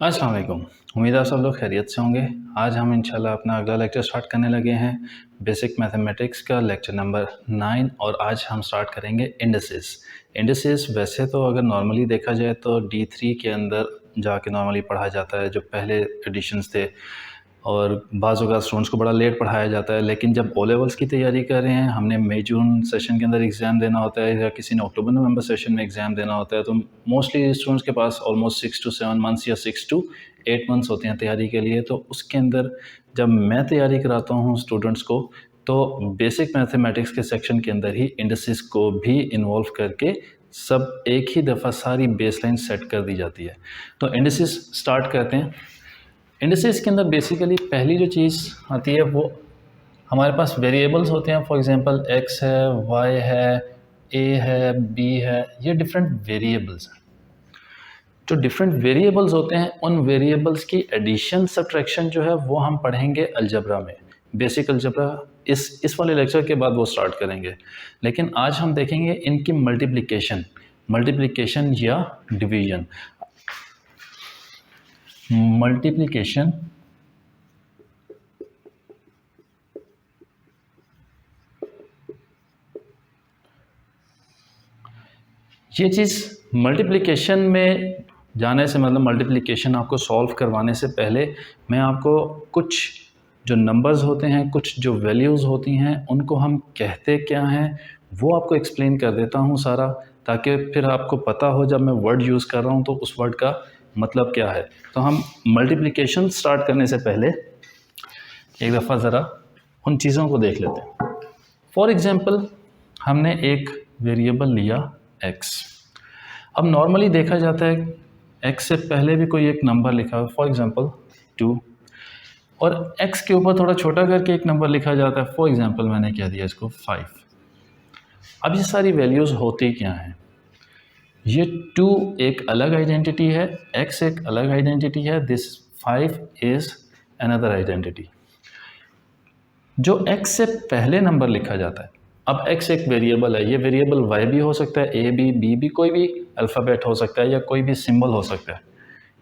अस्सलाम वालेकुम। उम्मीद है आप सब लोग खैरियत से होंगे। आज हम इंशाल्लाह अपना अगला लेक्चर स्टार्ट करने लगे हैं बेसिक मैथमेटिक्स का लेक्चर नंबर 9 और आज हम स्टार्ट करेंगे इंडिसेस। इंडिसेस वैसे तो अगर नॉर्मली देखा जाए तो D3 के अंदर जाके नॉर्मली पढ़ा जाता है, जो पहले एडिशंस थे, और बाज़ औक़ात स्टूडेंट्स को बड़ा लेट पढ़ाया जाता है। लेकिन जब ओ लेवल्स की तैयारी कर रहे हैं, हमने मई जून सेशन के अंदर एग्ज़ाम देना होता है या किसी ने अक्टूबर नवंबर सेशन में एग्ज़ाम देना होता है, तो मोस्टली स्टूडेंट्स के पास ऑलमोस्ट 6 to 7 मंथ्स या 6 to 8 मंथ्स होते हैं तैयारी के लिए। तो उसके अंदर जब मैं तैयारी कराता हूँ स्टूडेंट्स को, तो बेसिक मैथमेटिक्स के सेक्शन के अंदर ही इंडिसेस को भी इन्वॉल्व करके सब एक ही दफ़ा सारी बेसलाइन सेट कर दी जाती है। तो इंडिसेस स्टार्ट करते हैं। इंडिसेस के अंदर बेसिकली पहली जो चीज़ आती है वो हमारे पास वेरिएबल्स होते हैं। फॉर एग्जांपल x है, y है, a है, b है, ये डिफरेंट वेरिएबल्स हैं। जो डिफरेंट वेरिएबल्स होते हैं, उन वेरिएबल्स की एडिशन सब्ट्रैक्शन जो है वो हम पढ़ेंगे अलजबरा में। बेसिक अलजबरा इस वाले लेक्चर के बाद वो स्टार्ट करेंगे। लेकिन आज हम देखेंगे इनकी मल्टीप्लिकेशन या डिवीजन। मल्टीप्लिकेशन ये चीज़ मल्टीप्लिकेशन में जाने से मतलब मल्टीप्लिकेशन आपको सॉल्व करवाने से पहले मैं आपको कुछ जो नंबर्स होते हैं, कुछ जो वैल्यूज़ होती हैं, उनको हम कहते क्या हैं वो आपको एक्सप्लेन कर देता हूँ सारा, ताकि फिर आपको पता हो जब मैं वर्ड यूज़ कर रहा हूँ तो उस वर्ड का मतलब क्या है। तो हम मल्टीप्लिकेशन स्टार्ट करने से पहले एक दफ़ा ज़रा उन चीज़ों को देख लेते हैं। फॉर एग्ज़ाम्पल हमने एक वेरिएबल लिया x। अब नॉर्मली देखा जाता है x से पहले भी कोई एक नंबर लिखा है, फॉर एग्ज़ाम्पल 2, और x के ऊपर थोड़ा छोटा करके एक नंबर लिखा जाता है, फॉर एग्ज़ाम्पल मैंने कह दिया इसको 5। अब ये सारी वैल्यूज़ होती क्या हैं? ये 2 एक अलग आइडेंटिटी है, x एक अलग आइडेंटिटी है, दिस 5 इज़ अनदर आइडेंटिटी। जो x से पहले नंबर लिखा जाता है, अब x एक वेरिएबल है, ये वेरिएबल y भी हो सकता है, a भी, b भी, कोई भी अल्फ़ाबेट हो सकता है या कोई भी सिंबल हो सकता है।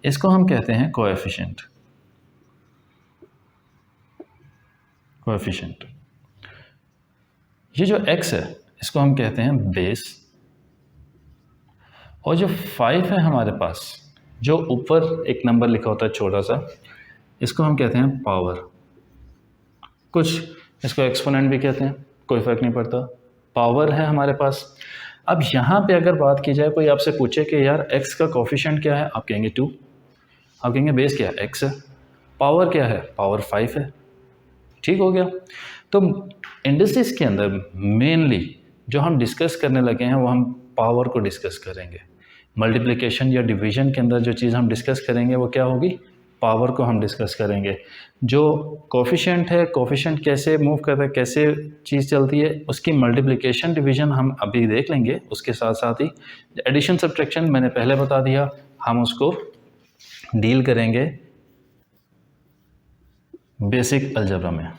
इसको हम कहते हैं कोएफिशिएंट। ये जो x है इसको हम कहते हैं बेस, और जो 5 है हमारे पास, जो ऊपर एक नंबर लिखा होता है छोटा सा, इसको हम कहते हैं पावर। कुछ इसको एक्सपोनेंट भी कहते हैं, कोई फ़र्क नहीं पड़ता, पावर है हमारे पास। अब यहाँ पे अगर बात की जाए, कोई आपसे पूछे कि यार x का कोफिशिएंट क्या है, आप कहेंगे 2। आप कहेंगे बेस क्या है, x है। पावर क्या है, पावर 5 है। ठीक हो गया। तो इंडिसेस के अंदर मेनली जो हम डिस्कस करने लगे हैं वो हम पावर को डिस्कस करेंगे। मल्टीप्लिकेशन या डिवीजन के अंदर जो चीज़ हम डिस्कस करेंगे वो क्या होगी, पावर को हम डिस्कस करेंगे। जो कोफिशिएंट है, कोफिशिएंट कैसे मूव करता है, कैसे चीज़ चलती है, उसकी मल्टीप्लिकेशन डिवीजन हम अभी देख लेंगे। उसके साथ साथ ही एडिशन सब्ट्रैक्शन मैंने पहले बता दिया, हम उसको डील करेंगे बेसिक अलजबरा में।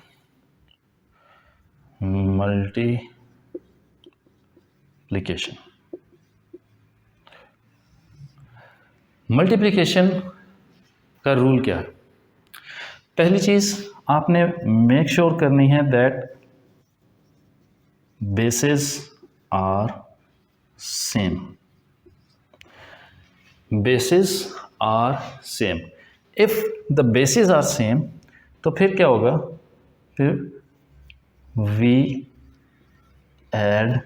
मल्टीप्लिकेशन का रूल क्या है? पहली चीज़ आपने मेक श्योर करनी है that bases are same. Basis are same. If the basis are same तो फिर क्या होगा, फिर वी ऐड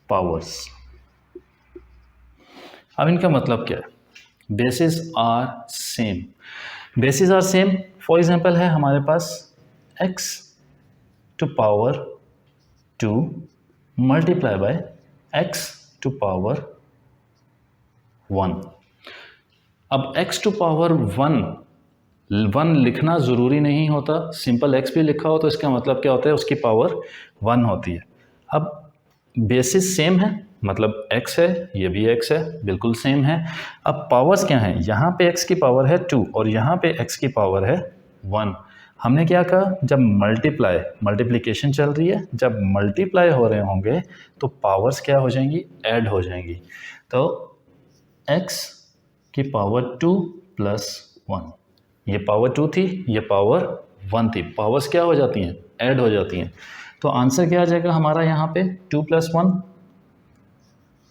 पावर्स। अब इनका मतलब क्या है? Basis are same. Basis are same for example है हमारे पास x to power 2 multiply by x to power 1। अब x टू पावर 1 लिखना ज़रूरी नहीं होता, सिंपल x भी लिखा हो तो इसका मतलब क्या होता है, उसकी पावर 1 होती है। अब बेसिस सेम है, मतलब x है, ये भी x है, बिल्कुल सेम है। अब पावर्स क्या हैं, यहाँ पे x की पावर है 2 और यहाँ पे x की पावर है 1। हमने क्या कहा, जब मल्टीप्लिकेशन चल रही है, जब मल्टीप्लाई हो रहे होंगे तो पावर्स क्या हो जाएंगी, ऐड हो जाएंगी। तो x की पावर 2 +1। ये पावर 2 थी, ये पावर 1 थी। पावर्स क्या हो जाती हैं? ऐड हो जाती हैं। तो आंसर क्या आ जाएगा हमारा यहाँ पे? 2 + 1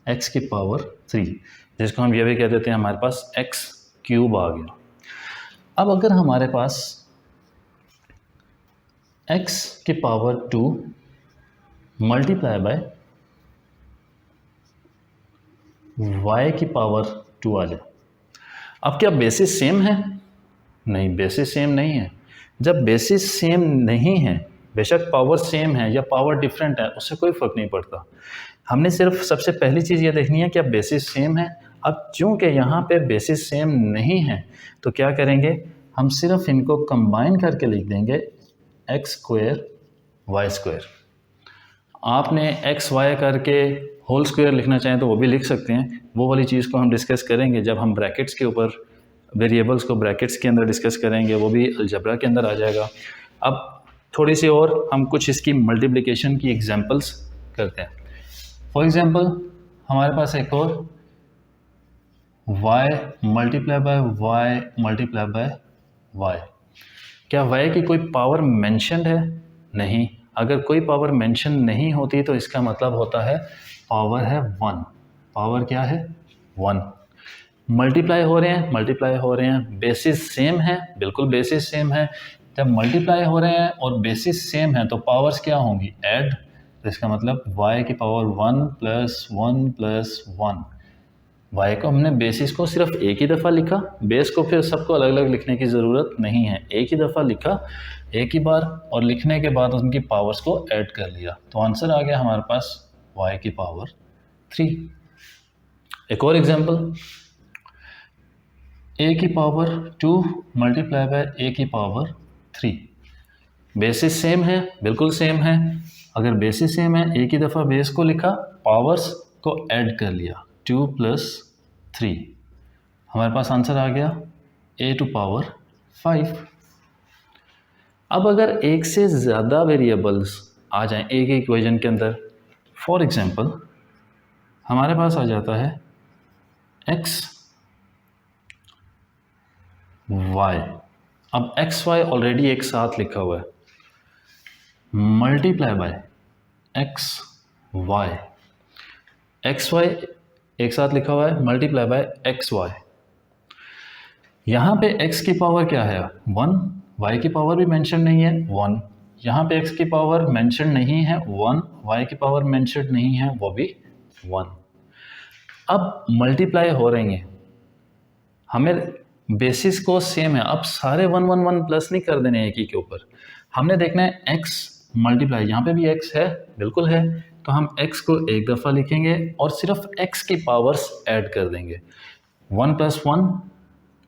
x की पावर 3, जिसको हम ये भी कह देते हैं हमारे पास x³ आ गया। अब अगर हमारे पास x की पावर 2 मल्टीप्लाई बाय y की पावर 2 आ जाए, अब क्या बेसिस सेम है? नहीं, बेसिस सेम नहीं है। जब बेसिस सेम नहीं है, बेशक पावर सेम है या पावर डिफरेंट है, उससे कोई फ़र्क नहीं पड़ता। हमने सिर्फ सबसे पहली चीज़ ये देखनी है क्या बेसिस सेम है। अब चूंकि यहाँ पे बेसिस सेम नहीं है तो क्या करेंगे, हम सिर्फ इनको कंबाइन करके लिख देंगे x² y²। आपने x y करके होल स्क्वायर लिखना चाहें तो वो भी लिख सकते हैं। वो वाली चीज़ को हम डिस्कस करेंगे जब हम ब्रैकेट्स के ऊपर वेरिएबल्स को ब्रैकेट्स के अंदर डिस्कस करेंगे, वो भी अलजेब्रा के अंदर आ जाएगा। अब थोड़ी सी और हम कुछ इसकी मल्टीप्लिकेशन की एग्जांपल्स करते हैं। फॉर एग्जांपल हमारे पास एक और y multiply by y multiply by y। क्या y की कोई पावर मेंशन्ड है? नहीं। अगर कोई पावर मेंशन नहीं होती तो इसका मतलब होता है पावर है 1। पावर क्या है? 1। मल्टीप्लाई हो रहे हैं, बेसिस सेम है, बिल्कुल बेसिस सेम है। जब मल्टीप्लाई हो रहे हैं और बेसिस सेम है तो पावर्स क्या होंगी? ऐड। तो इसका मतलब y की पावर 1 + 1 + 1। y को हमने बेसिस को सिर्फ एक ही दफ़ा लिखा, बेस को फिर सबको अलग अलग लिखने की ज़रूरत नहीं है। एक ही दफ़ा लिखा, एक ही बार, और लिखने के बाद उनकी पावर्स को ऐड कर लिया, तो आंसर आ गया हमारे पास y की पावर 3। एक और एग्जांपल, a की पावर 2 मल्टीप्लाई बाय a की पावर 3। बेसिस सेम है, बिल्कुल सेम है। अगर बेसिस सेम है, एक ही दफ़ा बेस को लिखा, पावर्स को ऐड कर लिया, 2 + 3। हमारे पास आंसर आ गया a⁵ 5। अब अगर एक से ज़्यादा वेरिएबल्स आ जाएं एक ही इक्वेशन के अंदर, फॉर एग्जांपल हमारे पास आ जाता है x y। अब x y ऑलरेडी एक साथ लिखा हुआ है, मल्टीप्लाई बाय x y एक साथ लिखा हुआ है, मल्टीप्लाई बाय x y। यहाँ पे x की पावर क्या है? 1। y की पावर भी मेंशन नहीं है, 1। यहाँ पे x की पावर मेंशन नहीं है, 1। y की पावर मेंशन नहीं है, वो भी 1। अब मल्टीप्लाई हो रही हैं, हमें बेसिस को सेम है। अब सारे 1 1 1 प्लस नहीं कर देने एक ही के ऊपर, हमने देखना है x मल्टीप्लाई। यहाँ पे भी x है, बिल्कुल है, तो हम x को एक दफ़ा लिखेंगे और सिर्फ x की पावर्स ऐड कर देंगे। 1 + 1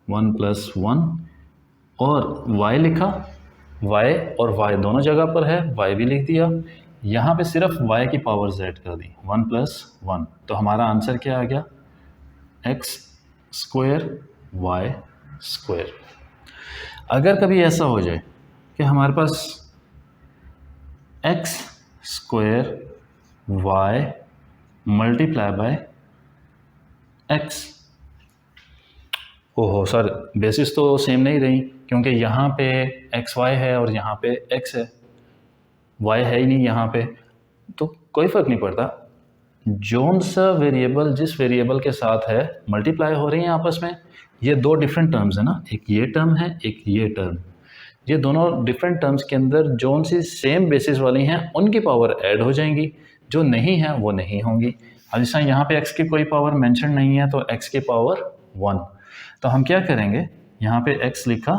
1 + 1, और y लिखा, y और y दोनों जगह पर है, y भी लिख दिया। यहाँ पे सिर्फ y की पावर्स ऐड कर दी, 1 + 1। तो हमारा आंसर क्या आ गया? x² y²। अगर कभी ऐसा हो जाए कि हमारे पास x² y multiply by x, ओहो सर, बेसिस तो सेम नहीं रही, क्योंकि यहाँ पे एक्स वाई है और यहाँ पे x है, y है ही नहीं यहाँ पे, तो कोई फ़र्क नहीं पड़ता। जोन सा वेरिएबल जिस वेरिएबल के साथ है मल्टीप्लाई हो रही हैं आपस में, ये दो डिफरेंट टर्म्स है ना, एक ये टर्म है, एक ये टर्म। ये दोनों डिफरेंट टर्म्स के अंदर जोन सी सेम बेसिस वाली हैं उनकी पावर ऐड हो जाएंगी, जो नहीं है वो नहीं होंगी। अब जैसा यहाँ पे x की कोई पावर मेंशन नहीं है तो x की पावर 1, तो हम क्या करेंगे, यहाँ पे x लिखा,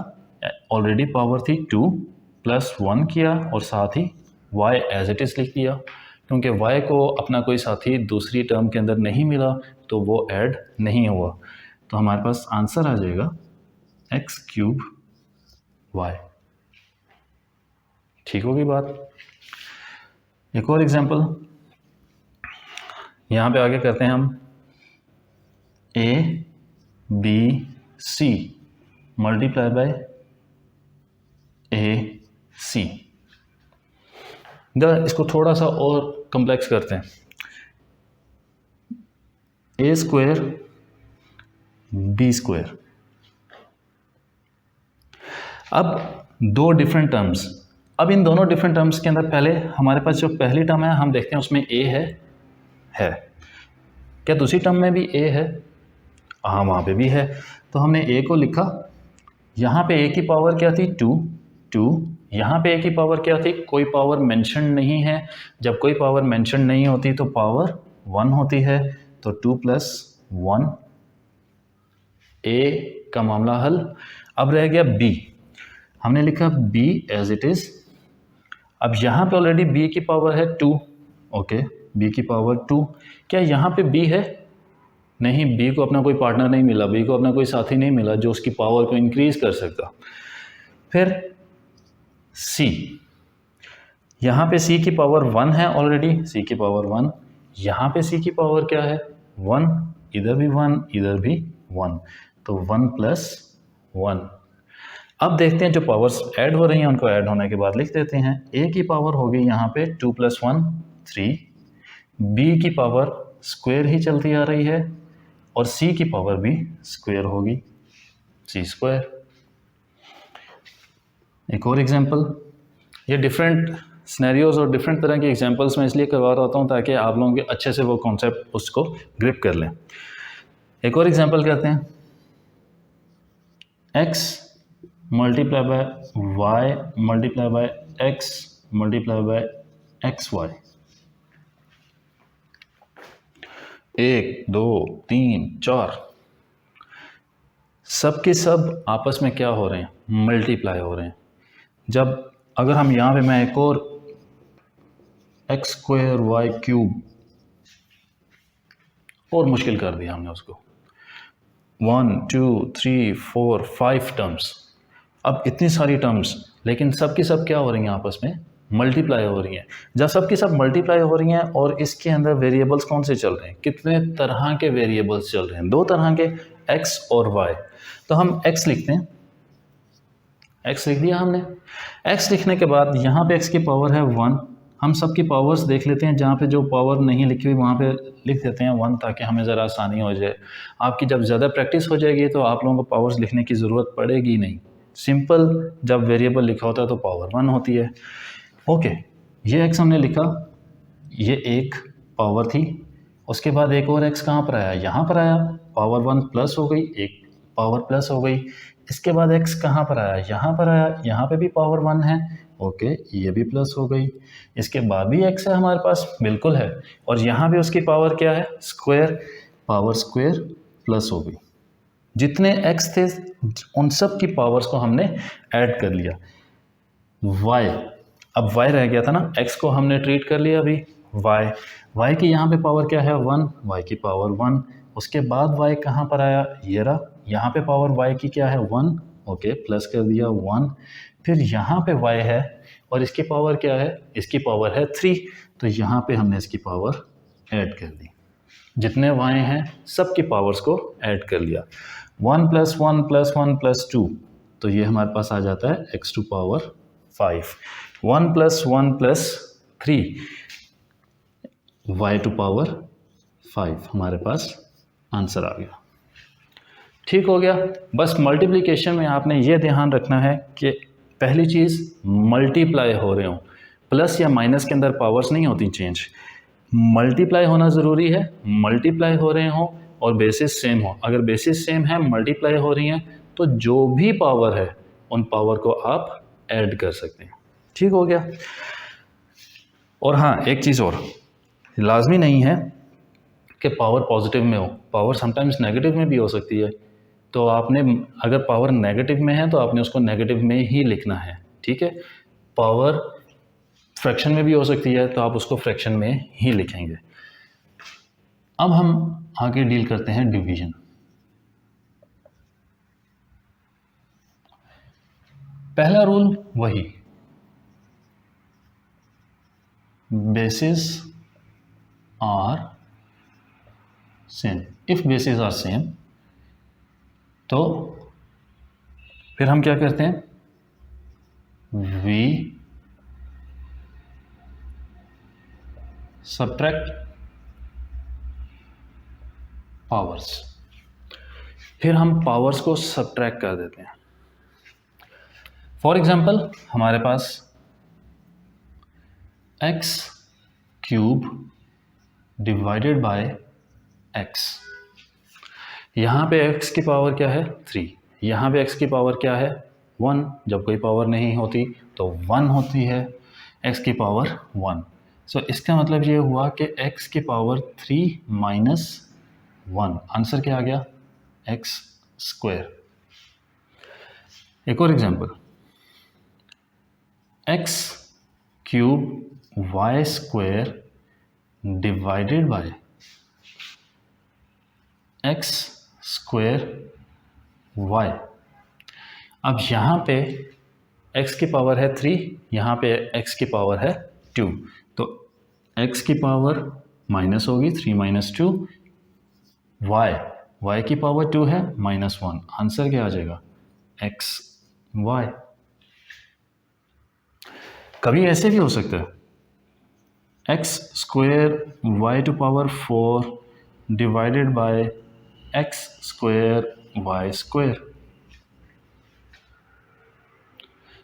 ऑलरेडी पावर थी 2 + 1 किया और साथ ही y एज इट इज़ लिख दिया, क्योंकि y को अपना कोई साथी दूसरी टर्म के अंदर नहीं मिला तो वो ऐड नहीं हुआ। तो हमारे पास आंसर आ जाएगा x³ y। ठीक होगी बात। एक और एग्जांपल यहाँ पे आगे करते हैं हम, a b c multiply by a c। इसको थोड़ा सा और कम्प्लेक्स करते हैं, a² b²। अब दो डिफरेंट टर्म्स, अब इन दोनों डिफरेंट टर्म्स के अंदर पहले हमारे पास जो पहली टर्म है हम देखते हैं उसमें ए है। क्या दूसरी टर्म में भी ए है? हाँ, वहाँ पे भी है। तो हमने ए को लिखा, यहाँ पे ए की पावर क्या थी? 2, यहाँ पे ए की पावर क्या थी? कोई पावर मेंशन नहीं है। जब कोई पावर मेंशन नहीं होती तो पावर 1 होती है, तो 2 + 1, ए का मामला हल। अब रह गया बी, हमने लिखा बी एज इट इज। अब यहाँ पे ऑलरेडी बी की पावर है 2, ओके, बी की पावर 2। क्या यहाँ पे बी है? नहीं, बी को अपना कोई पार्टनर नहीं मिला, बी को अपना कोई साथी नहीं मिला जो उसकी पावर को इंक्रीज कर सकता। फिर सी, यहाँ पे सी की पावर 1 है ऑलरेडी, सी की पावर 1। यहाँ पे सी की पावर क्या है? 1, इधर भी 1, इधर भी 1, तो 1 + 1। अब देखते हैं जो पावर्स ऐड हो रही हैं उनको ऐड होने के बाद लिख देते हैं। ए की पावर हो गई यहाँ पे 2 + 1 3, बी की पावर स्क्वायर ही चलती आ रही है और सी की पावर भी स्क्वायर होगी, c²। एक और एग्जांपल, ये डिफरेंट सिनेरियोज और डिफरेंट तरह के एग्जांपल्स मैं इसलिए करवा रहा हूँ ताकि आप लोगों के अच्छे से वो कॉन्सेप्ट उसको ग्रिप कर लें। एक और एग्जांपल करते हैं, x × y × x × xy। 1 2 3 4 सब के सब आपस में क्या हो रहे हैं? मल्टीप्लाई हो रहे हैं। जब अगर हम यहाँ पे मैं एक और x² y³ और मुश्किल कर दिया हमने उसको, 1 2 3 4 5 टर्म्स। अब इतनी सारी टर्म्स, लेकिन सब की सब क्या हो रही हैं? आपस में मल्टीप्लाई हो रही हैं। जब सब की सब मल्टीप्लाई हो रही हैं और इसके अंदर वेरिएबल्स कौन से चल रहे हैं? कितने तरह के वेरिएबल्स चल रहे हैं? 2 तरह के, x और y। तो हम x लिखते हैं, x लिख दिया हमने। x लिखने के बाद यहाँ पे x की पावर है 1। हम सब की पावर्स देख लेते हैं, जहाँ पे जो पावर नहीं लिखी हुई वहाँ पे लिख देते हैं 1 ताकि हमें ज़रा आसानी हो जाए। आपकी जब ज़्यादा प्रैक्टिस हो जाएगी तो आप लोगों को पावर्स लिखने की ज़रूरत पड़ेगी नहीं। सिंपल जब वेरिएबल लिखा होता है तो पावर 1 होती है। ओके, ये x हमने लिखा, ये एक पावर थी। उसके बाद एक और x कहाँ पर आया? यहाँ पर आया, पावर 1 प्लस हो गई, एक पावर प्लस हो गई। इसके बाद x कहाँ पर आया? यहाँ पर आया, यहाँ पे भी पावर 1 है, ओके, ये भी प्लस हो गई। इसके बाद भी x है हमारे पास, बिल्कुल है, और यहाँ भी उसकी पावर क्या है? स्क्वायर, पावर स्क्वायर प्लस हो गई। जितने x थे उन सब की पावर्स को हमने ऐड कर लिया। y, अब y रह गया था ना, x को हमने ट्रीट कर लिया अभी, y की यहाँ पे पावर क्या है? 1, y की पावर 1। उसके बाद y कहाँ पर आया? ये रहा, यहाँ पे पावर y की क्या है? 1, ओके, प्लस कर दिया 1। फिर यहाँ पे y है और इसकी पावर क्या है? इसकी पावर है 3, तो यहाँ पे हमने इसकी पावर ऐड कर दी। जितने y हैं सब की पावर्स को ऐड कर लिया। 1 + 1 + 1 + 2, तो ये हमारे पास आ जाता है x⁵ 5। 1 + 1 + 3 y⁵ 5 हमारे पास आंसर आ गया। ठीक हो गया। बस मल्टीप्लिकेशन में आपने ये ध्यान रखना है कि पहली चीज़ मल्टीप्लाई हो रहे हो, प्लस या माइनस के अंदर पावर्स नहीं होती चेंज, मल्टीप्लाई होना ज़रूरी है। मल्टीप्लाई हो रहे हो और बेसिस सेम हो, अगर बेसिस सेम है, मल्टीप्लाई हो रही हैं, तो जो भी पावर है उन पावर को आप ऐड कर सकते हैं। ठीक हो गया। और हाँ, एक चीज़ और, लाजमी नहीं है कि पावर पॉजिटिव में हो, पावर समटाइम्स नेगेटिव में भी हो सकती है। तो आपने अगर पावर नेगेटिव में है तो आपने उसको नेगेटिव में ही लिखना है, ठीक है। पावर फ्रैक्शन में भी हो सकती है तो आप उसको फ्रैक्शन में ही लिखेंगे। अब हम आगे डील करते हैं डिवीजन। पहला रूल वही, basis are same. If basis are same तो फिर हम क्या करते हैं? We subtract powers. फिर हम पावर्स को सबट्रैक्ट कर देते हैं। फॉर एग्जाम्पल हमारे पास x cube divided by x, यहाँ पे x की पावर क्या है 3, यहाँ पे x की पावर क्या है 1, जब कोई पावर नहीं होती तो 1 होती है, x की पावर 1। सो इसका मतलब ये हुआ कि x की पावर 3 माइनस 1, आंसर क्या आ गया x स्क्वायर। एक और example, x cube y square divided by x square y। अब यहाँ पे x की पावर है 3, यहाँ पे x की पावर है 2, तो x की पावर माइनस होगी 3 माइनस 2, y की पावर 2 है -1, आंसर क्या आ जाएगा x y। कभी ऐसे भी हो सकता है x square y to power 4 divided by x square y square.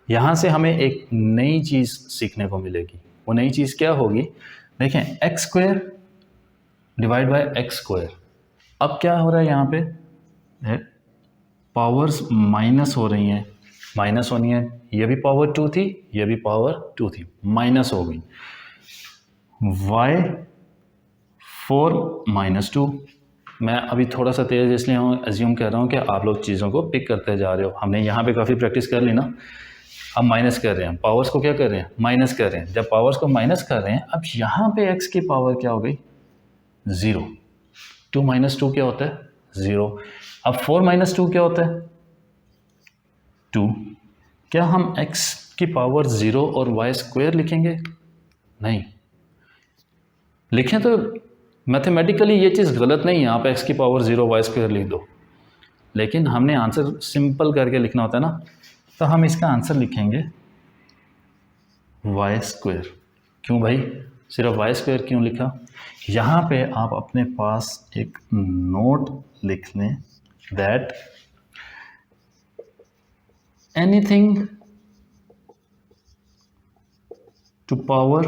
यहाँ से हमें एक नई चीज़ सीखने को मिलेगी। वो नई चीज़ क्या होगी, देखें x square divide by x square. अब क्या हो रहा है यहाँ पे, पावर्स माइनस हो रही हैं, माइनस होनी है, ये भी पावर 2 थी, ये भी पावर 2 थी, माइनस हो गई। y 4 minus 2। मैं अभी थोड़ा सा तेज़ इसलिए एज्यूम कर रहा हूँ कि आप लोग चीज़ों को पिक करते जा रहे हो। हमने यहाँ पे काफ़ी प्रैक्टिस कर ली ना। अब माइनस कर रहे हैं, पावर्स को क्या कर रहे हैं, माइनस कर रहे हैं। जब पावर्स को माइनस कर रहे हैं, अब यहाँ पे x की पावर क्या हो गई 0। 2 माइनस 2 क्या होता है 0। अब 4 माइनस 2 क्या होता है 2। क्या हम x की पावर 0 और y स्क्वायर लिखेंगे, नहीं लिखें तो मैथमेटिकली ये चीज़ गलत नहीं है, आप x की पावर 0 y स्क्वायर लिख दो, लेकिन हमने आंसर सिंपल करके लिखना होता है ना, तो हम इसका आंसर लिखेंगे y स्क्वायर। क्यों भाई सिर्फ y स्क्वायर क्यों लिखा, यहाँ पे आप अपने पास एक नोट लिख लें, that anything to power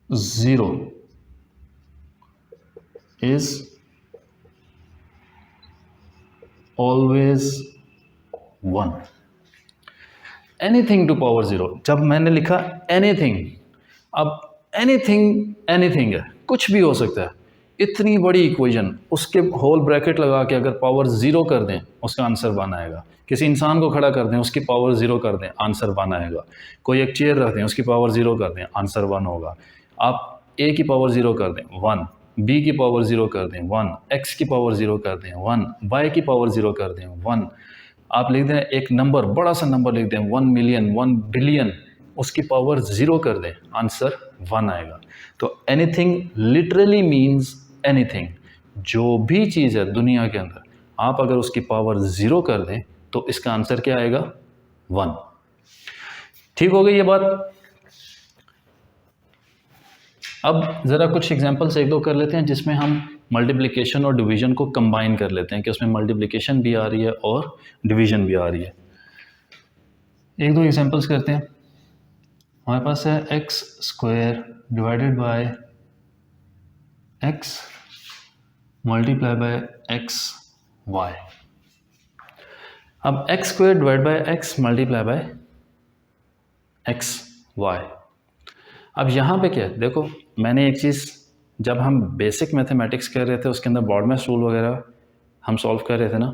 0 is always 1। Anything to power 0, जब मैंने लिखा एनीथिंग, अब एनीथिंग है, कुछ भी हो सकता है। इतनी बड़ी इक्वेशन, उसके होल ब्रैकेट लगा के अगर पावर 0 कर दें उसका आंसर 1 आएगा। किसी इंसान को खड़ा कर दें, उसकी पावर 0 कर दें, आंसर 1 आएगा। कोई एक चेयर रख दें, उसकी पावर 0 कर दें, आंसर 1 होगा। आप a की पावर 0 कर दें 1, b की पावर 0 कर दें 1, x की पावर 0 कर दें 1, y की पावर 0 कर दें 1। आप लिख दें एक नंबर, बड़ा सा नंबर लिख दें 1 मिलियन 1 बिलियन, उसकी पावर 0 कर दें, आंसर 1 आएगा। तो एनीथिंग लिटरली मीन्स एनीथिंग, जो भी चीज़ है दुनिया के अंदर, आप अगर उसकी पावर 0 कर दें तो इसका आंसर क्या आएगा 1। ठीक हो गई ये बात। अब ज़रा कुछ एग्जांपल्स एक दो कर लेते हैं जिसमें हम मल्टीप्लिकेशन और डिवीज़न को कंबाइन कर लेते हैं, कि उसमें मल्टीप्लिकेशन भी आ रही है और डिवीज़न भी आ रही है। एक दो एग्जांपल्स करते हैं। हमारे पास है x square divided by x multiply by x y. अब x square divide by x multiply by x y. अब यहाँ पे क्या है, देखो मैंने एक चीज़, जब हम बेसिक मैथमेटिक्स कर रहे थे उसके अंदर ब्रॉडमेस्ट रूल वगैरह हम सॉल्व कर रहे थे ना,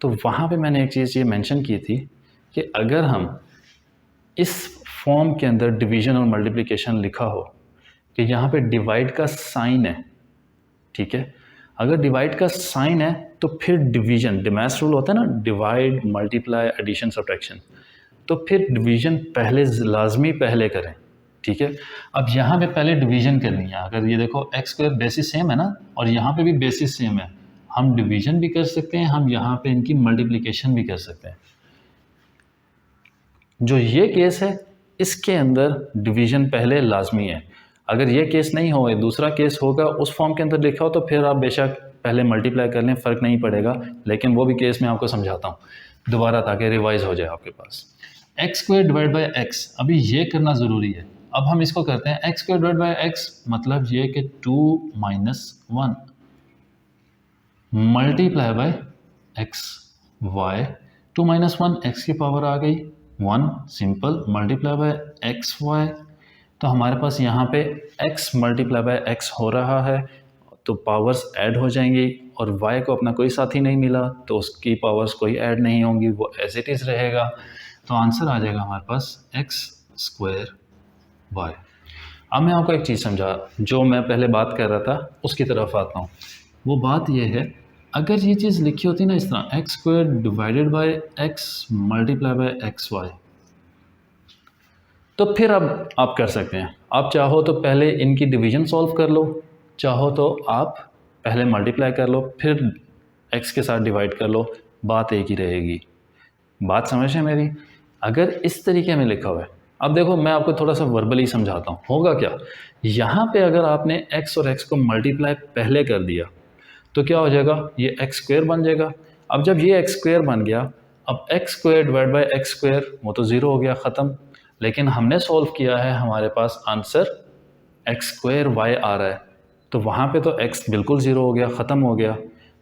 तो वहाँ पे मैंने एक चीज़ ये मेंशन की थी कि अगर हम इस फॉर्म के अंदर डिवीज़न और मल्टीप्लिकेशन लिखा हो कि यहाँ पे डिवाइड का साइन है, ठीक है, अगर डिवाइड का साइन है तो फिर डिवीज़न, डिमैस रूल होता है ना, डिवाइड मल्टीप्लाई एडिशन सब्ट्रैक्शन, तो फिर डिवीज़न पहले लाजमी पहले करें, ठीक है। अब यहाँ पे पहले डिवीज़न करनी है। अगर ये देखो एक्स स्क्वायर बेसिस सेम है ना, और यहाँ पे भी बेसिस सेम है, हम डिवीज़न भी कर सकते हैं, हम यहाँ पे इनकी मल्टीप्लिकेशन भी कर सकते हैं। जो ये केस है इसके अंदर डिवीज़न पहले लाजमी है। अगर ये केस नहीं हो, दूसरा केस होगा उस फॉर्म के अंदर लिखा हो, तो फिर आप बेशक पहले मल्टीप्लाई कर लें, फ़र्क नहीं पड़ेगा, लेकिन वो भी केस मैं आपको समझाता हूँ दोबारा ताकि रिवाइज हो जाए आपके पास। X square divide by x, अभी ये करना ज़रूरी है। अब हम इसको करते हैं x square divide by x, मतलब ये कि 2 - 1 multiply by x y, 2 - 1 x की पावर आ गई 1, simple, multiply by x y, तो हमारे पास यहाँ पे x मल्टीप्लाई बाय एक्स हो रहा है, तो पावर्स ऐड हो जाएंगी, और y को अपना कोई साथी नहीं मिला तो उसकी पावर्स कोई ऐड नहीं होंगी, वो एज इट इज़ रहेगा। तो आंसर आ जाएगा हमारे पास एक्स स्क्वायर वाई। अब मैं आपको एक चीज़ समझा, जो मैं पहले बात कर रहा था उसकी तरफ आता हूँ। वो बात यह है, अगर ये चीज़ लिखी होती ना इस तरह, x square divided by x multiply by x y, तो फिर अब आप कर सकते हैं। आप चाहो तो पहले इनकी डिवीज़न सॉल्व कर लो, चाहो तो आप पहले मल्टीप्लाई कर लो, फिर x के साथ डिवाइड कर लो, बात एक ही रहेगी। बात समझ है मेरी? अगर इस तरीके में लिखा हुआ है, अब देखो मैं आपको थोड़ा सा वर्बली समझाता हूँ, होगा क्या। यहाँ पे अगर आपने x और x को मल्टीप्लाई पहले कर दिया तो क्या हो जाएगा, ये एक्स स्क्वायर बन जाएगा। अब जब ये एक्स स्क्वायर बन गया, अब x square divide by x square, वो तो ज़ीरो हो गया, ख़त्म। लेकिन हमने सॉल्व किया है, हमारे पास आंसर एक्स स्क्वायर वाई आ रहा है, तो वहाँ पे तो एक्स बिल्कुल ज़ीरो हो गया, ख़त्म हो गया।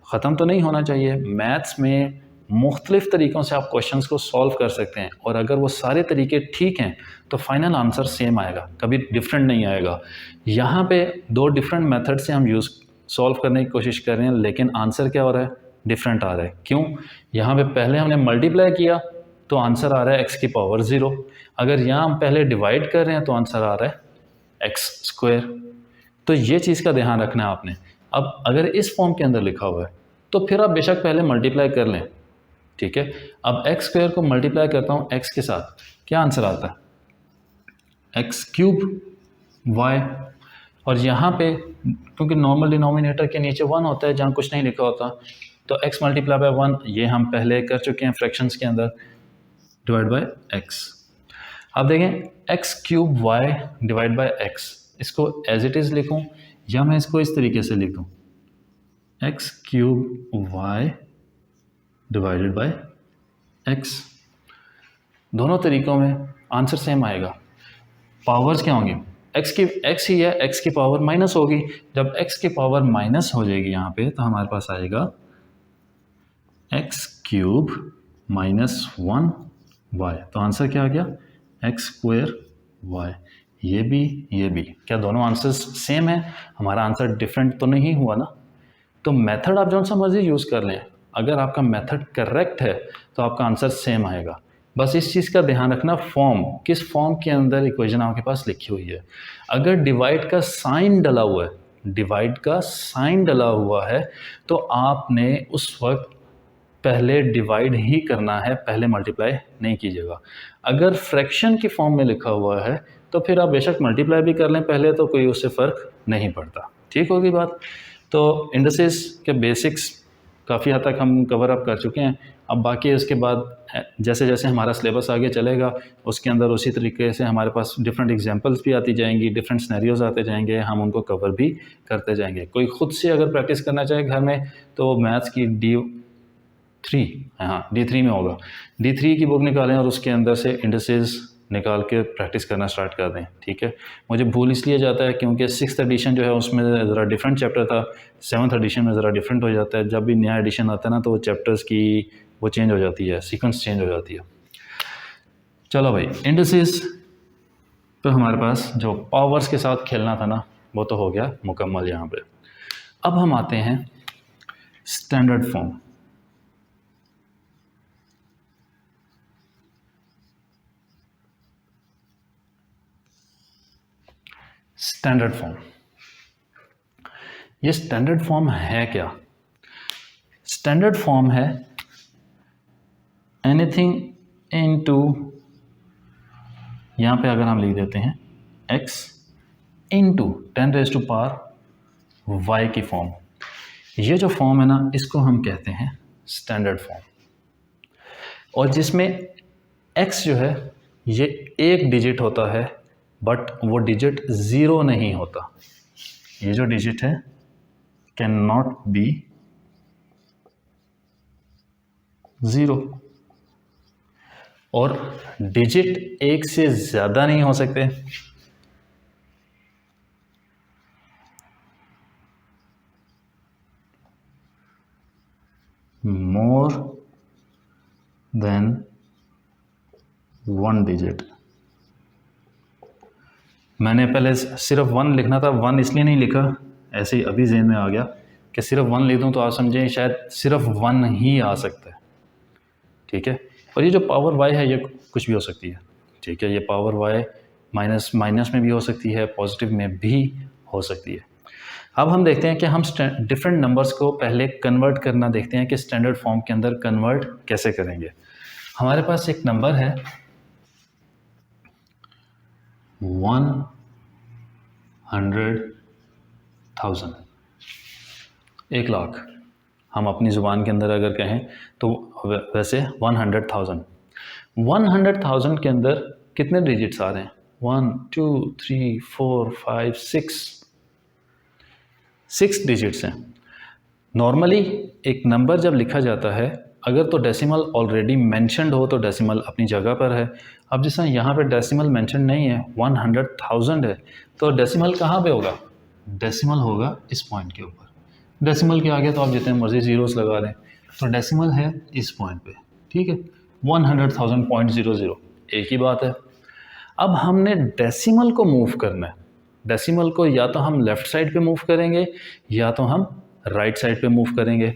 ख़त्म तो नहीं होना चाहिए। मैथ्स में मुख्तलिफ़ तरीक़ों से आप क्वेश्चंस को सॉल्व कर सकते हैं, और अगर वो सारे तरीके ठीक हैं तो फाइनल आंसर सेम आएगा, कभी डिफरेंट नहीं आएगा। यहाँ पे दो डिफरेंट मेथड से हम सॉल्व करने की कोशिश कर रहे हैं, लेकिन आंसर क्या हो रहा है, डिफरेंट आ रहा है। क्यों? यहाँ पे पहले हमने मल्टीप्लाई किया तो आंसर आ रहा है एक्स की पावर 0, अगर यहाँ हम पहले डिवाइड कर रहे हैं तो आंसर आ रहा है एक्स स्क्वायर। तो ये चीज़ का ध्यान रखना है आपने। अब अगर इस फॉर्म के अंदर लिखा हुआ है तो फिर आप बेशक पहले मल्टीप्लाई कर लें, ठीक है। अब एक्स स्क्वायर को मल्टीप्लाई करता हूँ एक्स के साथ, क्या आंसर आता है, एक्स क्यूब वाई। और यहाँ पे क्योंकि नॉर्मल डिनोमिनेटर के नीचे 1 होता है जहाँ कुछ नहीं लिखा होता, तो x मल्टीप्लाई बाय 1 ये हम पहले कर चुके हैं फ्रैक्शंस के अंदर, डिवाइड बाय x। अब देखें x cube y divide by x, इसको एज इट इज़ लिखूं या मैं इसको इस तरीके से लिख दूं, x cube y divided by x। दोनों तरीक़ों में आंसर सेम आएगा। पावर्स क्या होंगी, x ही है, x की पावर माइनस होगी। जब x की पावर माइनस हो जाएगी यहाँ पे, तो हमारे पास आएगा x क्यूब माइनस 1 वाई। तो आंसर क्या आ गया, एक्स स्क्वायर वाई। ये भी क्या दोनों आंसर्स सेम है, हमारा आंसर डिफरेंट तो नहीं हुआ ना। तो मेथड आप जो सा मर्जी यूज़ कर लें, अगर आपका मेथड करेक्ट है तो आपका आंसर सेम आएगा। बस इस चीज़ का ध्यान रखना, फॉर्म किस फॉर्म के अंदर इक्वेशन आपके पास लिखी हुई है। अगर डिवाइड का साइन डला हुआ है, डिवाइड का साइन डला हुआ है, तो आपने उस वक्त पहले डिवाइड ही करना है, पहले मल्टीप्लाई नहीं कीजिएगा। अगर फ्रैक्शन की फॉर्म में लिखा हुआ है तो फिर आप बेशक मल्टीप्लाई भी कर लें पहले, तो कोई उससे फ़र्क नहीं पड़ता। ठीक होगी बात। तो इंडसेस के बेसिक्स काफ़ी हद तक हम कवर अप कर चुके हैं। अब बाकी उसके बाद जैसे जैसे हमारा सिलेबस आगे चलेगा, उसके अंदर उसी तरीके से हमारे पास डिफरेंट एग्जांपल्स भी आती जाएंगी, डिफरेंट सिनेरियोज़ आते जाएंगे, हम उनको कवर भी करते जाएंगे। कोई ख़ुद से अगर प्रैक्टिस करना चाहे घर में, तो मैथ्स की D3 में होगा, D3 की बुक निकालें और उसके अंदर से इंडसेस निकाल के प्रैक्टिस करना स्टार्ट कर दें। ठीक है, मुझे भूल इसलिए जाता है क्योंकि 6th एडिशन जो है उसमें ज़रा डिफरेंट चैप्टर था, 7th एडिशन में ज़रा डिफरेंट हो जाता है। जब भी नया एडिशन आता है ना, तो वो चैप्टर्स की वो चेंज हो जाती है, सीक्वेंस चेंज हो जाती है। चलो भाई, इंडसेस तो हमारे पास जो पावर्स के साथ खेलना था ना, वो तो हो गया मुकम्मल यहाँ पे। अब हम आते हैं स्टैंडर्ड फॉर्म। स्टैंडर्ड फॉर्म, ये स्टैंडर्ड फॉर्म है क्या? स्टैंडर्ड फॉर्म है एनीथिंग इनटू, यहाँ पे अगर हम लिख देते हैं x इंटू 10⁻⁴ y की फॉर्म। ये जो फॉर्म है ना, इसको हम कहते हैं स्टैंडर्ड फॉर्म, और जिसमें x जो है ये एक डिजिट होता है, बट वो डिजिट ज़ीरो नहीं होता। ये जो डिजिट है कैन नॉट बी 0 और डिजिट एक से ज़्यादा नहीं हो सकते। More than 1 digit. मैंने पहले सिर्फ 1 लिखना था, 1 इसलिए नहीं लिखा, ऐसे ही अभी ज़हन में आ गया कि सिर्फ 1 लिख दूँ तो आप समझें शायद सिर्फ 1 ही आ सकता है। ठीक है, और ये जो पावर y है ये कुछ भी हो सकती है। ठीक है, ये पावर y माइनस में भी हो सकती है, पॉजिटिव में भी हो सकती है। अब हम देखते हैं कि हम डिफरेंट नंबर्स को पहले कन्वर्ट करना देखते हैं कि स्टैंडर्ड फॉर्म के अंदर कन्वर्ट कैसे करेंगे। हमारे पास एक नंबर है 100,000, 1 लाख। हम अपनी ज़ुबान के अंदर अगर कहें तो वैसे 100,000। 100,000 के अंदर कितने डिजिट्स आ रहे हैं? 1 2 3 4 5 6 डिजिट्स हैं। नॉर्मली एक नंबर जब लिखा जाता है, अगर तो डेसिमल ऑलरेडी मेंशनड हो तो डेसिमल अपनी जगह पर है। अब जैसा यहाँ पे डेसिमल मेंशन नहीं है, 100,000 है, तो डेसिमल कहाँ पे होगा? डेसिमल होगा इस पॉइंट के ऊपर। डेसिमल के आगे तो आप जितने मर्जी जीरोस लगा दें, तो डेसिमल है इस पॉइंट पे। ठीक है, 100,000.00, एक ही बात है। अब हमने डेसिमल को मूव करना है। डेसिमल को या तो हम लेफ़्ट साइड पे मूव करेंगे या तो हम राइट साइड पे मूव करेंगे।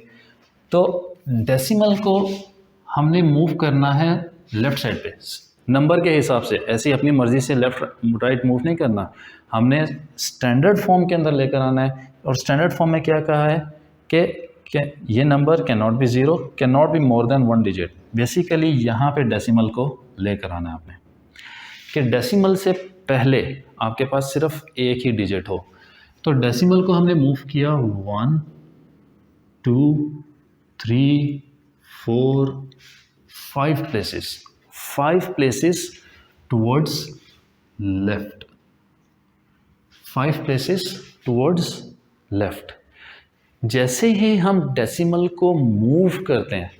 तो डेसिमल को हमने मूव करना है लेफ़्ट साइड पे नंबर के हिसाब से, ऐसे ही अपनी मर्ज़ी से लेफ़्ट राइट मूव नहीं करना। हमने स्टैंडर्ड फॉर्म के अंदर लेकर आना है, और स्टैंडर्ड फॉर्म में क्या कहा है कि ये number can not be 0, can not be more than 1 digit. Basically यहाँ पे डेसिमल को लेकर आना है आपने, कि डेसिमल से पहले आपके पास सिर्फ एक ही डिजिट हो। तो डेसिमल को हमने मूव किया 1 2 3 4 5 places, 5 places towards left, 5 places towards left. जैसे ही हम डेसिमल को मूव करते हैं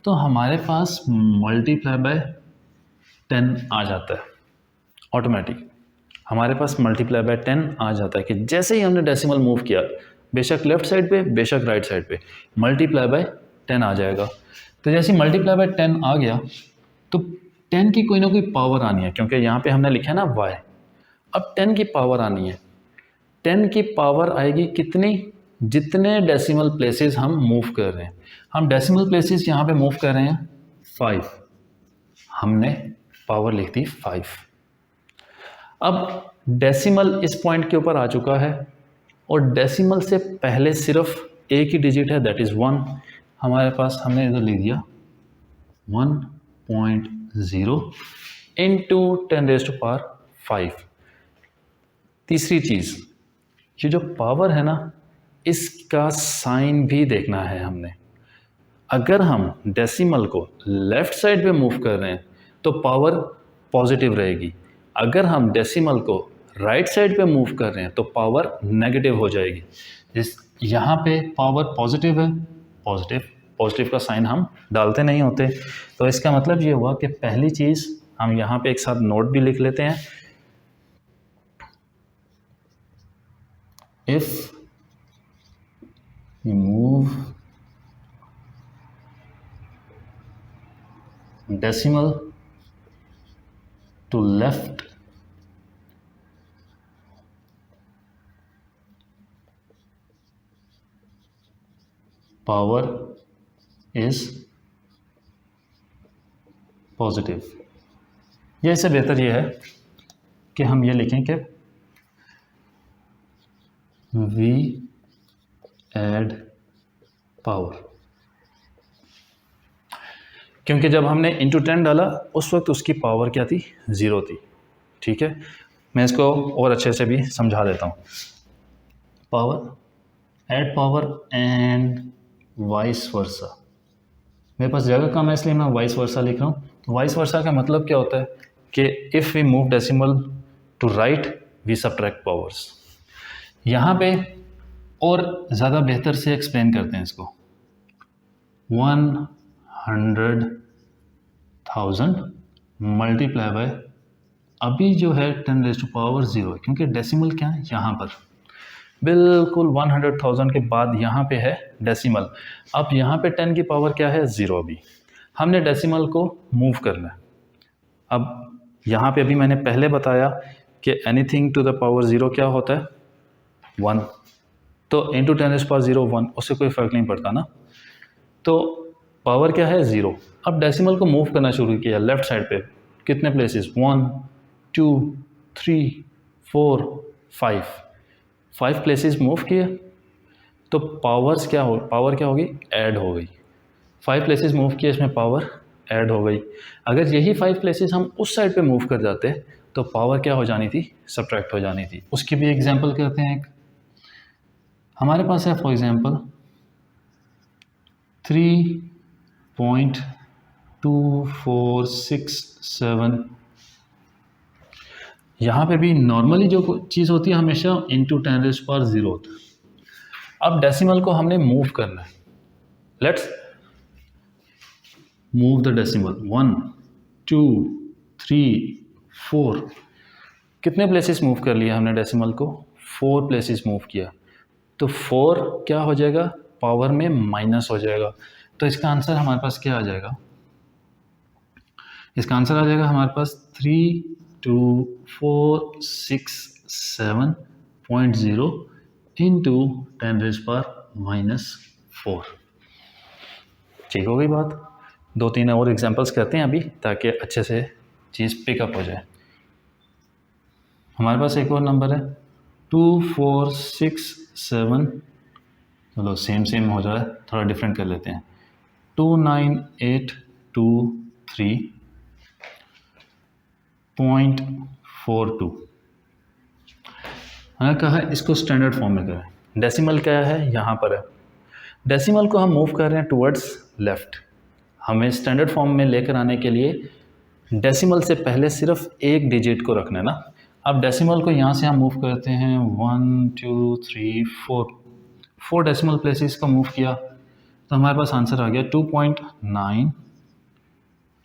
तो हमारे पास मल्टीप्लाई बाय 10 आ जाता है ऑटोमेटिक। हमारे पास मल्टीप्लाई बाय 10 आ जाता है कि जैसे ही हमने डेसिमल मूव किया, बेशक लेफ्ट साइड पे बेशक राइट साइड पे, मल्टीप्लाई बाय 10 आ जाएगा। तो जैसे ही मल्टीप्लाई बाय 10 आ गया तो 10 की कोई ना कोई पावर आनी है, क्योंकि यहाँ पे हमने लिखा है ना y। अब 10 की पावर आनी है। 10 की पावर आएगी कितनी? जितने डेसिमल प्लेसेस हम मूव कर रहे हैं। हम डेसिमल प्लेसेस यहाँ पे मूव कर रहे हैं 5, हमने पावर लिख दी 5। अब डेसिमल इस पॉइंट के ऊपर आ चुका है, और डेसिमल से पहले सिर्फ एक ही डिजिट है, दैट इज़ 1। हमारे पास हमने इधर लिख दिया 1.0 इंटू 10⁵5। तीसरी चीज़, ये जो पावर है ना, इसका साइन भी देखना है हमने। अगर हम डेसिमल को लेफ़्ट साइड पे मूव कर रहे हैं तो पावर पॉजिटिव रहेगी। अगर हम डेसिमल को राइट साइड पे मूव कर रहे हैं तो पावर नेगेटिव हो जाएगी। इस यहाँ पे पावर पॉजिटिव है, पॉजिटिव का साइन हम डालते नहीं होते। तो इसका मतलब ये हुआ कि पहली चीज़ हम यहाँ पे एक साथ नोट भी लिख लेते हैं, if we move decimal to left, power is positive। ये इससे बेहतर ये है कि हम ये लिखें कि we add power, क्योंकि जब हमने इंटू 10 डाला उस वक्त उसकी पावर क्या थी? 0 थी। ठीक है, मैं इसको और अच्छे से भी समझा देता हूँ। Power, add power and vice versa. मेरे पास जगह कम है इसलिए मैं वाइस वर्सा लिख रहा हूँ। तो वाइस वर्सा का मतलब क्या होता है कि if we move decimal to right we subtract powers. यहाँ पे और ज़्यादा बेहतर से एक्सप्लेन करते हैं इसको। 100,000 मल्टीप्लाई बाय, अभी जो है 10⁻�0, क्योंकि डेसिमल क्या है यहाँ पर, बिल्कुल 100,000 के बाद यहाँ पे है डेसिमल। अब यहाँ पे 10 की पावर क्या है 0, अभी हमने डेसिमल को मूव करना है। अब यहाँ पे अभी मैंने पहले बताया कि एनीथिंग टू द पावर 0 क्या होता है 1, तो इंटू 10⁻�0 1, उससे कोई फ़र्क नहीं पड़ता ना। तो पावर क्या है 0। अब डेसिमल को मूव करना शुरू किया लेफ़्ट साइड पे, कितने प्लेसेस 1 2 3 4 5 प्लेसेस मूव किए, तो पावर क्या होगी ऐड हो गई। 5 प्लेसेस मूव किए, इसमें पावर ऐड हो गई। अगर यही 5 प्लेसेस हम उस साइड पे मूव कर जाते तो पावर क्या हो जानी थी, सब्ट्रैक्ट हो जानी थी। उसकी भी एग्जांपल करते हैं। एक हमारे पास है फॉर एग्जांपल 3.2467। यहाँ पे भी नॉर्मली जो चीज़ होती है हमेशा इंटू 10⁻�0 होता है। अब डेसिमल को हमने मूव करना है। Let's move the decimal 1 2 3 4। कितने प्लेसेस मूव कर लिया हमने डेसिमल को, 4 प्लेसेस मूव किया, तो 4 क्या हो जाएगा पावर में माइनस हो जाएगा। तो इसका आंसर हमारे पास क्या आ जाएगा, इसका आंसर आ जाएगा हमारे पास 32467.0 इंटू 10⁻⁻4। ठीक हो गई बात। 2-3 और एग्जांपल्स करते हैं अभी, ताकि अच्छे से चीज़ पिकअप हो जाए। हमारे पास एक और नंबर है 2467, चलो सेम हो जा रहा है, थोड़ा डिफरेंट कर लेते हैं, 29823.42। मैंने कहा इसको स्टैंडर्ड फॉर्म में करें। डेसिमल क्या है यहाँ पर है, डेसिमल को हम मूव कर रहे हैं टुवर्ड्स लेफ़्ट। हमें स्टैंडर्ड फॉर्म में लेकर आने के लिए डेसिमल से पहले सिर्फ एक डिजिट को रखना है ना। अब डेसिमल को यहाँ से हम मूव करते हैं 1 2 3 4 डेसिमल प्लेसेस को मूव किया, तो हमारे पास आंसर आ गया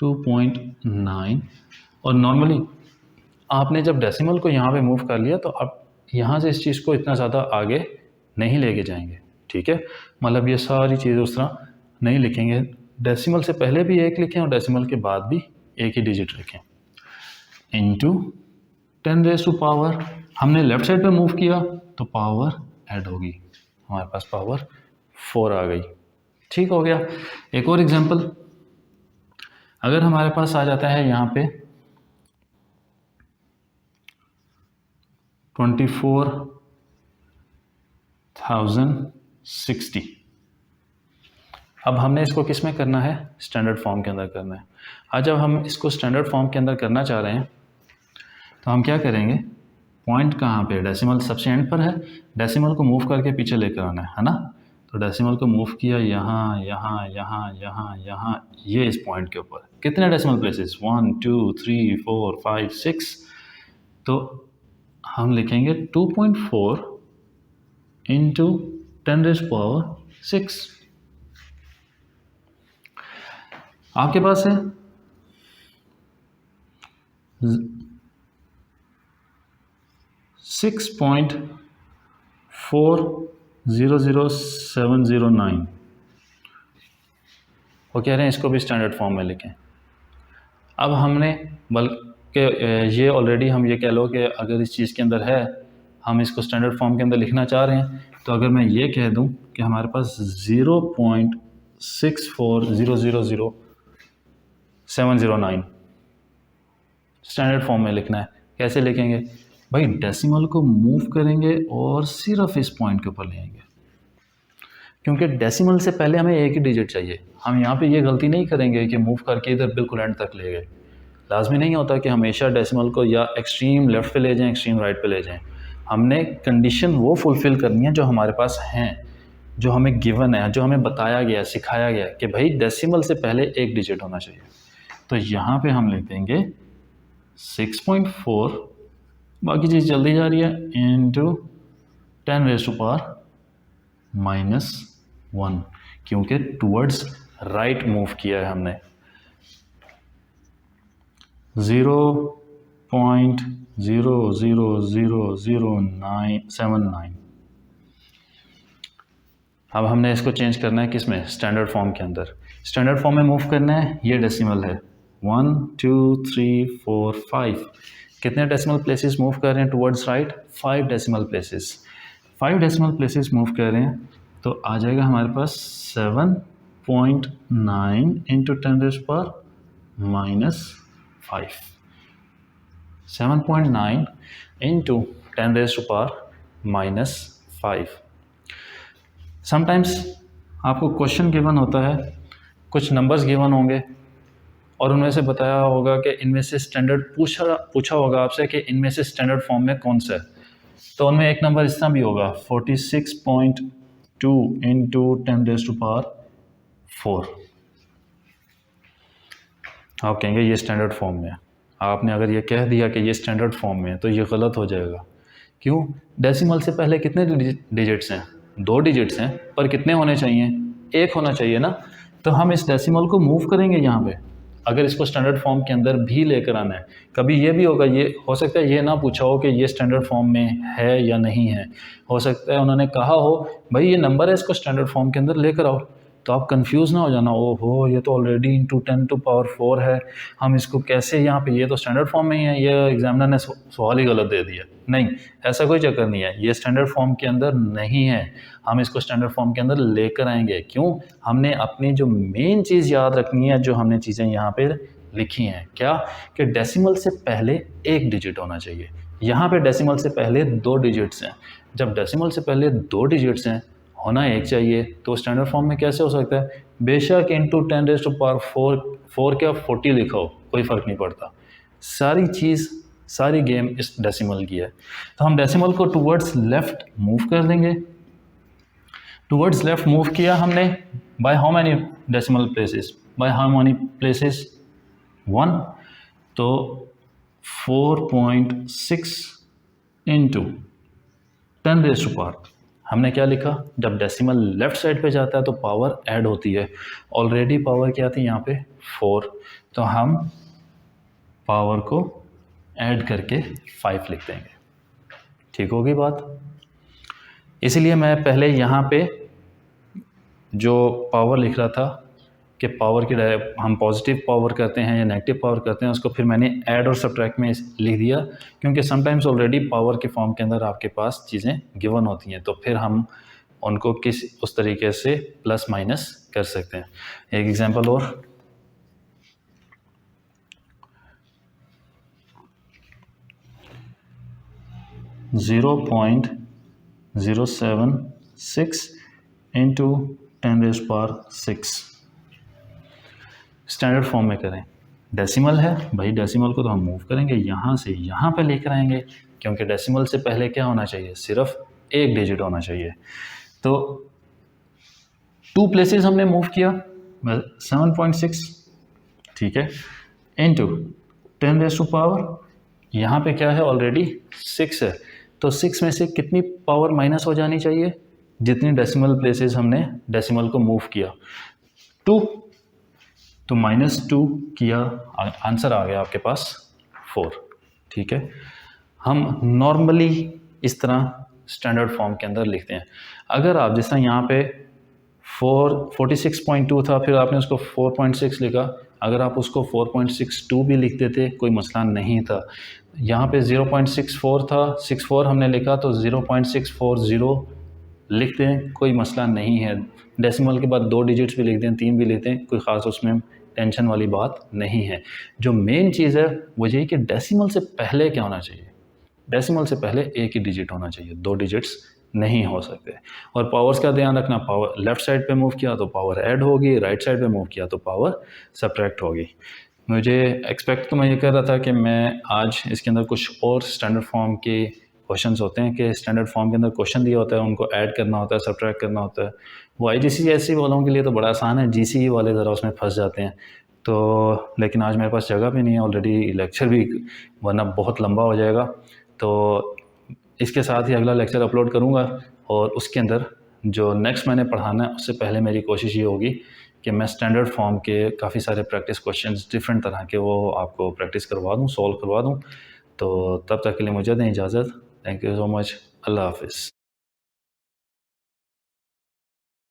2.9। और नॉर्मली आपने जब डेसिमल को यहाँ पे मूव कर लिया तो अब यहाँ से इस चीज़ को इतना ज़्यादा आगे नहीं लेके जाएंगे, ठीक है। मतलब ये सारी चीज़ उस तरह नहीं लिखेंगे, डेसिमल से पहले भी एक लिखें और डेसिमल के बाद भी एक ही डिजिट रखें। इंटू 10⁻⁻, हमने लेफ़्ट साइड पे मूव किया तो पावर ऐड होगी, हमारे पास पावर 4 आ गई। ठीक हो गया। एक और एग्जांपल, अगर हमारे पास आ जाता है यहाँ पे 24,060। अब हमने इसको किस में करना है, स्टैंडर्ड फॉर्म के अंदर करना है। आज जब हम इसको स्टैंडर्ड फॉर्म के अंदर करना चाह रहे हैं तो हम क्या करेंगे, पॉइंट कहाँ पे, डेसिमल सबसे एंड पर है, डेसिमल को मूव करके पीछे लेकर आना है ना। तो डेसिमल को मूव किया यहाँ यहाँ यहाँ यहाँ यहाँ, ये इस पॉइंट के ऊपर कितने डेसिमल प्लेसेस 1 2 3 4 5 6, तो हम लिखेंगे 2.4 इंटू 10⁻⁶। आपके पास है 6.400709। वो कह रहे हैं इसको भी स्टैंडर्ड फॉर्म में लिखें। अब हमने बल्कि ये ऑलरेडी हम ये कह लो कि अगर इस चीज़ के अंदर है, हम इसको स्टैंडर्ड फॉर्म के अंदर लिखना चाह रहे हैं, तो अगर मैं ये कह दूं कि हमारे पास 0.64000709 स्टैंडर्ड फॉर्म में लिखना है, कैसे लिखेंगे भाई, डेसिमल को मूव करेंगे और सिर्फ इस पॉइंट के ऊपर ले आएंगे, क्योंकि डेसिमल से पहले हमें एक ही डिजिट चाहिए। हम यहाँ पे ये गलती नहीं करेंगे कि मूव करके इधर बिल्कुल एंड तक ले गए। लाजमी नहीं होता कि हमेशा डेसिमल को या एक्सट्रीम लेफ़्ट पे ले जाएं, एक्सट्रीम राइट पे ले जाएं। हमने कंडीशन वो फुलफ़िल करनी है जो हमारे पास हैं, जो हमें गिवन है, जो हमें बताया गया, सिखाया गया कि भाई डेसिमल से पहले एक डिजिट होना चाहिए। तो यहाँ पे हम लिख देंगे 6.4, बाकी चीज़ जल्दी जा रही है, इंटू 10⁻⁻⁻1, क्योंकि टूवर्ड्स राइट मूव किया है हमने 0.000079। अब हमने इसको चेंज करना है किस में, स्टैंडर्ड फॉर्म के अंदर। स्टैंडर्ड फॉर्म में मूव करना है, ये डेसिमल है 1 2 3 4 5। कितने डेसिमल प्लेसेस मूव कर रहे हैं towards right, 5 decimal places. 5 decimal places move कर रहे हैं तो आ जाएगा हमारे पास 7.9 इंटू 10⁻⁻5। 7.9 इंटू 10⁻⁻5। समटाइम्स आपको क्वेश्चन गिवन होता है, कुछ नंबर्स गिवन होंगे और उनमें से बताया होगा कि इनमें से स्टैंडर्ड पूछा होगा आपसे कि इनमें से स्टैंडर्ड फॉर्म में कौन सा है। तो उनमें एक नंबर इस तरह भी होगा 46.2 इंटू 10⁻⁴। आप कहेंगे ये स्टैंडर्ड फॉर्म में है। आपने अगर ये कह दिया कि ये स्टैंडर्ड फॉर्म में है तो ये गलत हो जाएगा। क्यों? डेसिमल से पहले कितने डिजिट्स हैं, 2 डिजिट्स हैं, पर कितने होने चाहिए, 1 होना चाहिए ना। तो हम इस डेसिमल को मूव करेंगे यहाँ पे, अगर इसको स्टैंडर्ड फॉर्म के अंदर भी लेकर आना है। कभी ये भी होगा, ये हो सकता है ये ना पूछा हो कि ये स्टैंडर्ड फॉर्म में है या नहीं है, हो सकता है उन्होंने कहा हो भाई ये नंबर है, इसको स्टैंडर्ड फॉर्म के अंदर लेकर आओ। तो आप कंफ्यूज ना हो जाना, ओहो ये तो ऑलरेडी इंटू 10⁻⁴ है, हम इसको कैसे यहाँ पे, ये तो स्टैंडर्ड फॉर्म में ही है, ये एग्जामिनर ने सवाल ही गलत दे दिया। नहीं, ऐसा कोई चक्कर नहीं है, ये स्टैंडर्ड फॉर्म के अंदर नहीं है, हम इसको स्टैंडर्ड फॉर्म के अंदर लेकर आएंगे। क्यों? हमने अपनी जो मेन चीज़ याद रखनी है, जो हमने चीज़ें यहाँ पे लिखी हैं, क्या कि डेसिमल से पहले 1 डिजिट होना चाहिए। यहाँ पे डेसिमल से पहले 2 डिजिट्स हैं। जब डेसिमल से पहले 2 डिजिट्स हैं, होना 1 चाहिए, तो स्टैंडर्ड फॉर्म में कैसे हो सकता है? बेशक इंटू 10⁻⁴ क्या 40 लिखा हो, कोई फ़र्क नहीं पड़ता। सारी चीज़, सारी गेम इस डेसिमल की है। तो हम डेसिमल को टुवर्ड्स लेफ़्ट मूव कर देंगे। टुवर्ड्स लेफ़्ट मूव किया हमने, by how many decimal places, by how many places 1। तो 4.6 इंटू 10⁻⁴। हमने क्या लिखा, जब डेसिमल लेफ़्ट साइड पे जाता है तो पावर ऐड होती है, ऑलरेडी पावर क्या थी यहाँ पे 4, तो हम पावर को ऐड करके 5 लिख देंगे। ठीक होगी बात? इसलिए मैं पहले यहाँ पे जो पावर लिख रहा था कि पावर की हम पॉजिटिव पावर करते हैं या नेगेटिव पावर करते हैं, उसको फिर मैंने ऐड और सब्ट्रैक्ट में लिख दिया, क्योंकि समटाइम्स ऑलरेडी पावर के फॉर्म के अंदर आपके पास चीज़ें गिवन होती हैं, तो फिर हम उनको उस तरीके से प्लस माइनस कर सकते हैं। एक एग्जांपल और, (0.076 इंटू 10⁻⁶) स्टैंडर्ड फॉर्म में करें। डेसिमल है भाई, डेसिमल को तो हम मूव करेंगे, यहाँ से यहाँ पे लेकर आएंगे, क्योंकि डेसिमल से पहले क्या होना चाहिए, सिर्फ 1 डिजिट होना चाहिए। तो 2 प्लेसेस हमने मूव किया, 7.6, ठीक है, इंटू 10⁻⁴, यहाँ पे क्या है, ऑलरेडी 6 है, तो 6 में से कितनी पावर माइनस हो जानी चाहिए, जितनी डेसिमल प्लेसेस हमने डेसिमल को मूव किया, 2, तो -2 किया, आंसर आ गया आपके पास 4। ठीक है, हम नॉर्मली इस तरह स्टैंडर्ड फॉर्म के अंदर लिखते हैं। अगर आप जिस तरह यहाँ पे 46.2 था, फिर आपने उसको 4.6 लिखा, अगर आप उसको 4.62 भी लिख देते कोई मसला नहीं था। यहाँ पे 0.64 था, 64 हमने लिखा तो 0.640 लिख दें, कोई मसला नहीं है। डेसिमल के बाद 2 डिजिट्स भी लिख दें, 3 भी लिखते हैं, कोई ख़ास उसमें टेंशन वाली बात नहीं है। जो मेन चीज़ है वो यही कि डेसिमल से पहले क्या होना चाहिए, डेसिमल से पहले 1 ही डिजिट होना चाहिए, 2 डिजिट्स नहीं हो सकते। और पावर्स का ध्यान रखना, पावर लेफ़्ट साइड पे मूव किया तो पावर ऐड होगी, राइट साइड पे मूव किया तो पावर सब्ट्रैक्ट होगी। मुझे एक्सपेक्ट तो मैं ये कर रहा था कि मैं आज इसके अंदर कुछ और स्टैंडर्ड फॉर्म के क्वेश्चंस होते हैं कि स्टैंडर्ड फॉर्म के अंदर क्वेश्चन दिया होता है, उनको ऐड करना होता है, सब्ट्रैक्ट करना होता है। वो IGCSE वालों के लिए तो बड़ा आसान है, GCE वाले ज़रा उसमें फंस जाते हैं। तो लेकिन आज मेरे पास जगह भी नहीं है, ऑलरेडी लेक्चर भी वरना बहुत लंबा हो जाएगा। तो इसके साथ ही अगला लेक्चर अपलोड करूँगा और उसके अंदर जो नेक्स्ट मैंने पढ़ाना है उससे पहले मेरी कोशिश ये होगी कि मैं स्टैंडर्ड फॉर्म के काफ़ी सारे प्रैक्टिस क्वेश्चंस डिफरेंट तरह के वो आपको प्रैक्टिस करवा दूँ, सॉल्व करवा दूँ। तो तब तक के लिए मुझे दें इजाज़त। Thank you so much. अल्लाह हाफ़िज़।